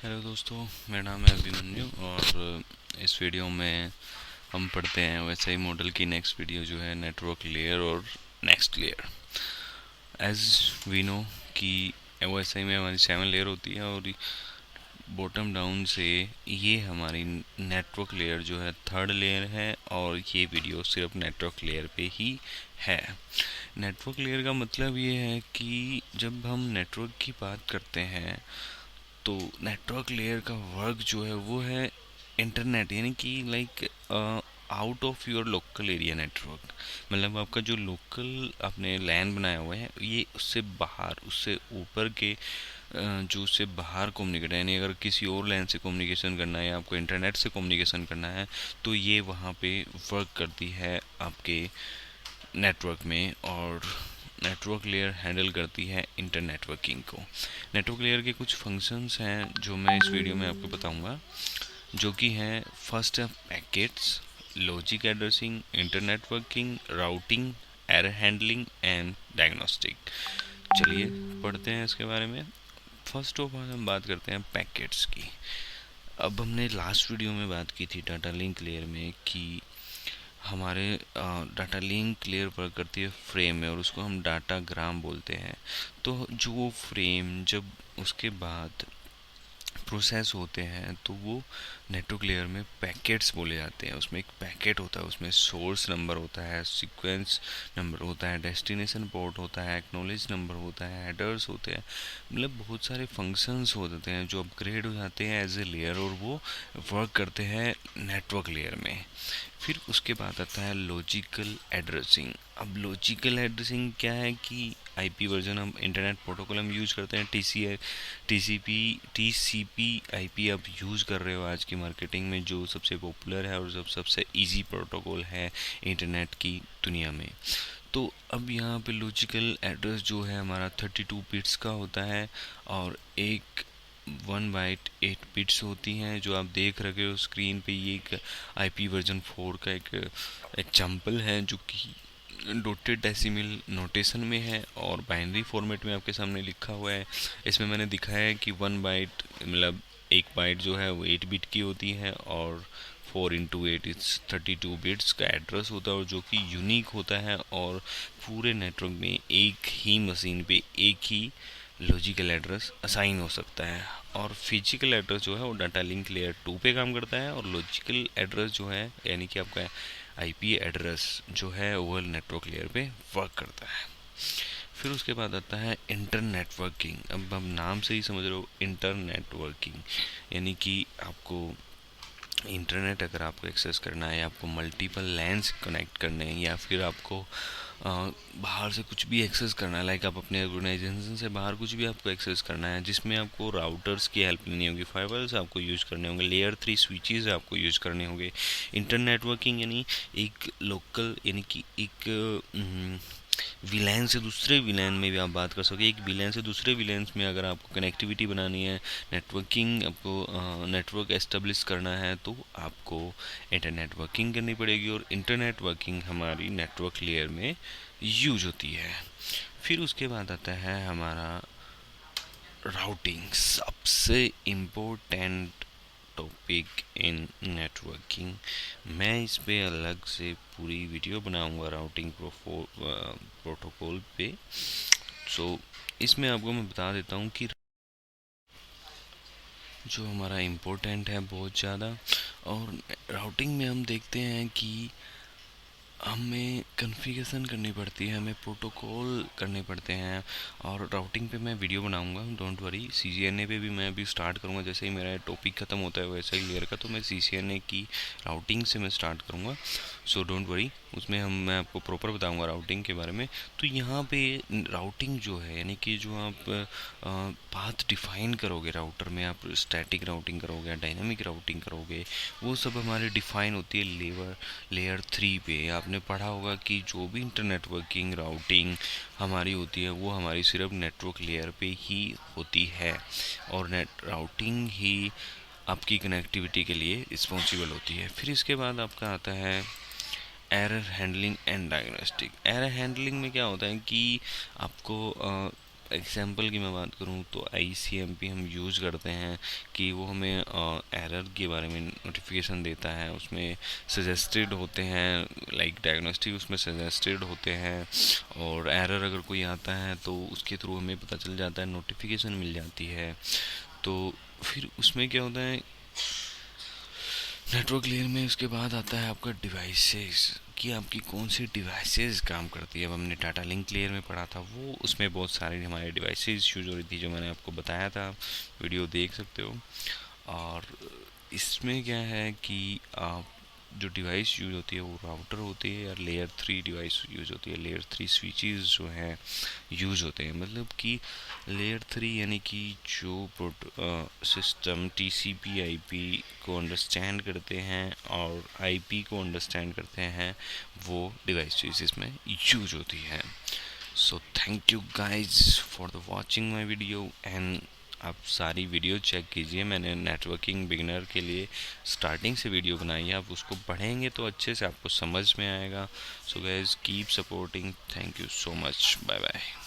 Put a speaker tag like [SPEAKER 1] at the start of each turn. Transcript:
[SPEAKER 1] Hello दोस्तों, मेरा नाम है अभिमन्यु और इस वीडियो में हम पढ़ते हैं वैसे ही मॉडल की नेक्स्ट वीडियो जो है नेटवर्क लेयर और next layer. As we know कि OSI में हमारी 7 लेयर होती है और बॉटम डाउन से ये हमारी नेटवर्क लेयर जो है थर्ड लेयर है और ये वीडियो सिर्फ नेटवर्क लेयर पे ही है। नेटवर्क लेयर का मतलब ये है कि जब हम नेटवर्क की बात करते हैं तो नेटवर्क लेयर का वर्क जो है वो है इंटरनेट, यानी कि like out of your local area network. मतलब आपका जो लोकल आपने लैन बनाया हुआ है ये उससे बाहर, उससे ऊपर के जो उससे बाहर कम्युनिकेट है, यानी अगर किसी और लैन से कम्युनिकेशन करना है या आपको इंटरनेट से कम्युनिकेशन करना है तो ये वहाँ पे वर्क करती है आपके नेटवर्क में। और नेटवर्क लेयर हैंडल करती है इंटरनेटवर्किंग को। नेटवर्क लेयर के कुछ फंक्शंस हैं जो मैं इस वीडियो में आपको बताऊंगा, जो कि हैं फर्स्ट है packets, logic addressing, internetworking, routing, error handling and diagnostic. चलिए पढ़ते हैं इसके बारे में। फर्स्ट ऑफ ऑल हम बात करते हैं पैकेट्स की। अब हमने लास्ट वीडियो में बात की थी डाटा लिंक लेयर में कि हमारे डाटा लिंक लेयर पर करती है फ्रेम में और उसको हम डाटा ग्राम बोलते हैं। तो जो वो फ्रेम जब उसके बाद प्रोसेस होते हैं तो वो नेटवर्क लेयर में पैकेट्स बोले जाते हैं। उसमें एक पैकेट होता है, उसमें सोर्स नंबर होता है, सीक्वेंस नंबर होता है, डेस्टिनेशन पोर्ट होता है, एक्नॉलेज नंबर होता है, हेडर्स होते हैं। मतलब बहुत सारे फंक्शंस हो जाते हैं जो अपग्रेड हो जाते हैं एज ए लेयर और वो वर्क करते हैं नेटवर्क लेयर में। फिर उसके बाद आता है लॉजिकल एड्रेसिंग। अब लॉजिकल एड्रेसिंग क्या है कि आईपी वर्जन हम इंटरनेट प्रोटोकॉल हम यूज़ करते हैं, टीसीपी आईपी आप यूज़ कर रहे हो आज की मार्केटिंग में, जो सबसे पॉपुलर है और सबसे इजी प्रोटोकॉल है इंटरनेट की दुनिया में। तो अब यहाँ पे लॉजिकल एड्रेस जो है हमारा 32 बिट्स का होता है और एक 1 बाइट 8 बिट्स होती हैं जो आप देख रहे हो स्क्रीन पे। ये एक आईपी वर्जन 4 का एक एग्जाम्पल है जो कि डॉटेड डेसिमल नोटेशन में है और बाइनरी फॉर्मेट में आपके सामने लिखा हुआ है। इसमें मैंने दिखाया है कि 1 बाइट मतलब एक बाइट जो है वो 8 बिट की होती है और 4 × 8 इट्स 32 बिट्स का एड्रेस होता है और जो कि यूनिक होता है और पूरे नेटवर्क में एक ही मशीन पे एक ही लॉजिकल एड्रेस असाइन हो सकता है। और फिजिकल एड्रेस जो है वो डाटा लिंक लेयर 2 पे काम करता है और लॉजिकल एड्रेस जो है यानी कि आपका आईपी एड्रेस जो है वो नेटवर्क लेयर पे वर्क करता है। फिर उसके बाद आता है इंटर नेटवर्किंग। अब हम नाम से ही समझ रहे हो इंटर नेटवर्किंग, यानी कि आपको इंटरनेट अगर आपको एक्सेस करना है या आपको मल्टीपल लैंस कनेक्ट करने हैं या फिर आपको बाहर से कुछ भी एक्सेस करना है, लाइक आप अपने ऑर्गेनाइजेशन से बाहर कुछ भी आपको एक्सेस करना है जिसमें आपको राउटर्स की हेल्प लेनी होगी, फायरवॉल्स आपको यूज़ करने होंगे, लेयर 3 स्विचेस आपको यूज़ करने होंगे। इंटर नेटवर्किंग यानी एक लोकल, यानी कि एक विलैन से दूसरे विलैन में भी आप बात कर सकोगे। एक विलैन से दूसरे विलैन में अगर आपको कनेक्टिविटी बनानी है, नेटवर्किंग आपको नेटवर्क एस्टेब्लिश करना है तो आपको इंटरनेट वर्किंग करनी पड़ेगी और इंटरनेट वर्किंग हमारी नेटवर्क लेयर में यूज होती है। फिर उसके बाद आता है हमारा राउटिंग, सबसे इम्पोर्टेंट टॉपिक इन नेटवर्किंग। मैं इस पे अलग से पूरी वीडियो बनाऊंगा राउटिंग प्रोटोकॉल पे। सो इसमें आपको मैं बता देता हूँ कि जो हमारा इम्पोर्टेंट है बहुत ज़्यादा। और राउटिंग में हम देखते हैं कि हमें कॉन्फ़िगरेशन करनी पड़ती है, हमें प्रोटोकॉल करने पड़ते हैं। और राउटिंग पे मैं वीडियो बनाऊंगा, डोंट वरी। CCNA पे भी मैं अभी स्टार्ट करूंगा, जैसे ही मेरा टॉपिक ख़त्म होता है वैसे ही लेयर का तो मैं CCNA की राउटिंग से मैं स्टार्ट करूंगा। सो डोंट वरी, उसमें मैं आपको प्रॉपर बताऊंगा राउटिंग के बारे में। तो यहाँ पे राउटिंग जो है यानी कि जो आप पाथ डिफाइन करोगे राउटर में, आप स्टैटिक राउटिंग करोगे, डायनामिक राउटिंग करोगे, वो सब हमारे डिफाइन होती है लेयर 3 पे। आपने पढ़ा होगा कि जो भी इंटरनेटवर्किंग राउटिंग हमारी होती है वो हमारी सिर्फ नेटवर्क लेयर पे ही होती है और नेट राउटिंग ही आपकी कनेक्टिविटी के लिए रिस्पॉन्सिबल होती है। फिर इसके बाद आपका आता है error handling and diagnostic. Error handling में क्या होता है कि आपको एग्जांपल की मैं बात करूँ तो ICMP हम यूज़ करते हैं कि वो हमें एरर के बारे में नोटिफिकेशन देता है, उसमें सजेस्टेड होते हैं, लाइक डायग्नोस्टिक उसमें सजेस्टेड होते हैं, और एरर अगर कोई आता है तो उसके थ्रू हमें पता चल जाता है, नोटिफिकेशन मिल जाती है। तो फिर उसमें क्या होता है, नेटवर्क लेयर में उसके बाद आता है आपका डिवाइसेस, कि आपकी कौन सी डिवाइसेस काम करती है। अब हमने डाटा लिंक लेयर में पढ़ा था, वो उसमें बहुत सारी हमारे डिवाइसेस यूज हो रही थी, जो मैंने आपको बताया था, वीडियो देख सकते हो। और इसमें क्या है कि आप जो डिवाइस यूज होती है वो राउटर होती है, या लेयर 3 डिवाइस यूज होती है, लेयर 3 स्विचेस जो हैं यूज होते हैं। मतलब कि लेयर 3 यानी कि जो सिस्टम TCP/IP को अंडरस्टैंड करते हैं और IP को अंडरस्टैंड करते हैं, वो डिवाइसेस इसमें यूज होती है। So thank you guys for the watching my video, and आप सारी वीडियो चेक कीजिए। मैंने नेटवर्किंग बिगिनर के लिए स्टार्टिंग से वीडियो बनाई है, आप उसको पढ़ेंगे तो अच्छे से आपको समझ में आएगा। So guys keep supporting, thank you so much, bye bye.